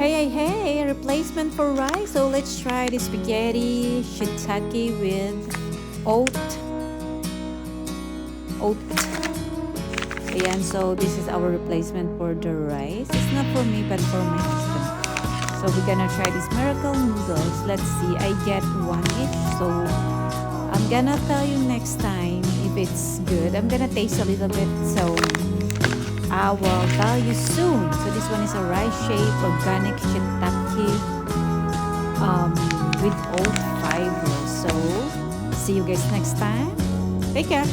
Hey, replacement for rice. So let's try the spaghetti shiitake with oat. Ayan, so this is our replacement for the rice. It's not for me, but for my husband. So we're gonna try these miracle noodles. Let's see, I get one each. So I'm gonna tell you next time if it's good. I'm gonna taste a little bit. So I will tell you soon. So this one is a rice shape organic shiitake with oat fiber. So see you guys next time. Take care.